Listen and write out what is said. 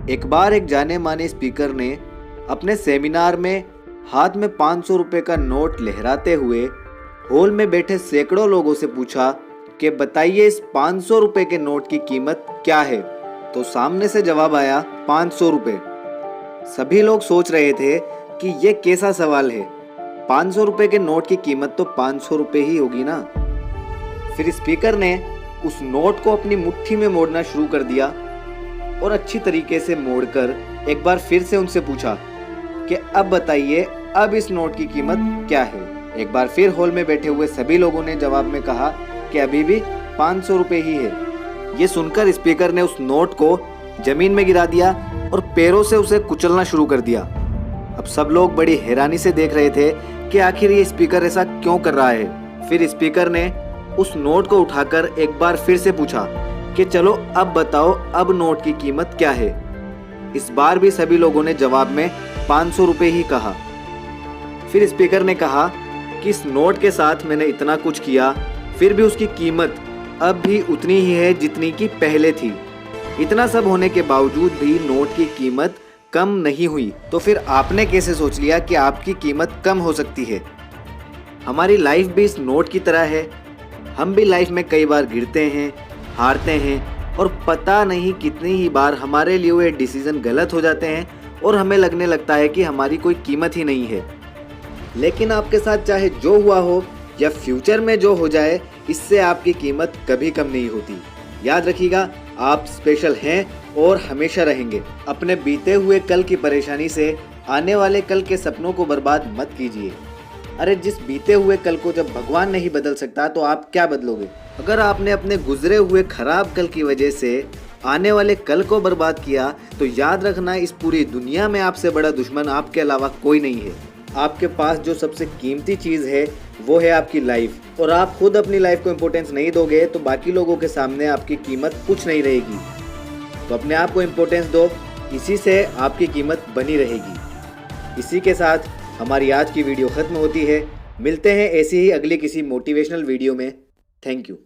एक बार एक जाने माने स्पीकर ने अपने सेमिनार में हाथ में 500 रुपए का नोट लहराते हुए हॉल में बैठे सैकड़ों लोगों से पूछा कि बताइए इस 500 रुपए के नोट की कीमत क्या है। तो सामने से जवाब आया 500 रुपए। सभी लोग सोच रहे थे कि यह कैसा सवाल है, 500 रुपए के नोट की कीमत तो 500 रुपए ही होगी ना। फिर स्पीकर ने उस नोट को अपनी मुट्ठी में मोड़ना शुरू कर दिया और अच्छी तरीके से मोड़कर एक बार फिर से उनसे पूछा कि अब बताइए अब इस नोट की कीमत क्या है। एक बार फिर हॉल में बैठे हुए सभी लोगों ने जवाब में कहा कि अभी भी 500 रुपए ही है। ये सुनकर स्पीकर ने उस नोट को जमीन में गिरा दिया और पैरों से उसे कुचलना शुरू कर दिया। अब सब लोग बड़ी हैरानी से देख रहे थे कि आखिर ये स्पीकर ऐसा क्यों कर रहा है। फिर स्पीकर ने उस नोट को उठाकर एक बार फिर से पूछा कि चलो अब बताओ अब नोट की कीमत क्या है। इस बार भी सभी लोगों ने जवाब में 500 रुपए ही कहा। फिर स्पीकर ने कहा कि इस नोट के साथ मैंने इतना कुछ किया, फिर भी उसकी कीमत अब भी उतनी ही है जितनी की पहले थी। इतना सब होने के बावजूद भी नोट की कीमत कम नहीं हुई। तो फिर आपने कैसे सोच लिया कि आपकी कीमत कम हो सकती है? हमारी लाइफ भी इस नोट की तरह है। हम भी लाइफ में कई बार गिरते हैं, हारते हैं और पता नहीं कितनी ही बार हमारे लिए हुए डिसीजन गलत हो जाते हैं और हमें लगने लगता है कि हमारी कोई कीमत ही नहीं है। लेकिन आपके साथ चाहे जो हुआ हो या फ्यूचर में जो हो जाए, इससे आपकी कीमत कभी कम नहीं होती। याद रखिएगा, आप स्पेशल हैं और हमेशा रहेंगे। अपने बीते हुए कल की परेशानी से आने वाले कल के सपनों को बर्बाद मत कीजिए। अरे जिस बीते हुए कल को जब भगवान नहीं बदल सकता तो आप क्या बदलोगे? अगर आपने अपने गुजरे हुए खराब कल की वजह से आने वाले कल को बर्बाद किया तो याद रखना, इस पूरी दुनिया में आपसे बड़ा दुश्मन आपके अलावा कोई नहीं है। आपके पास जो सबसे कीमती चीज़ है वो है आपकी लाइफ, और आप खुद अपनी लाइफ को इम्पोर्टेंस नहीं दोगे तो बाकी लोगों के सामने आपकी कीमत कुछ नहीं रहेगी। तो अपने आप को इम्पोर्टेंस दो, इसी से आपकी कीमत बनी रहेगी। इसी के साथ हमारी आज की वीडियो ख़त्म होती है। मिलते हैं ऐसी ही अगली किसी मोटिवेशनल वीडियो में। Thank you.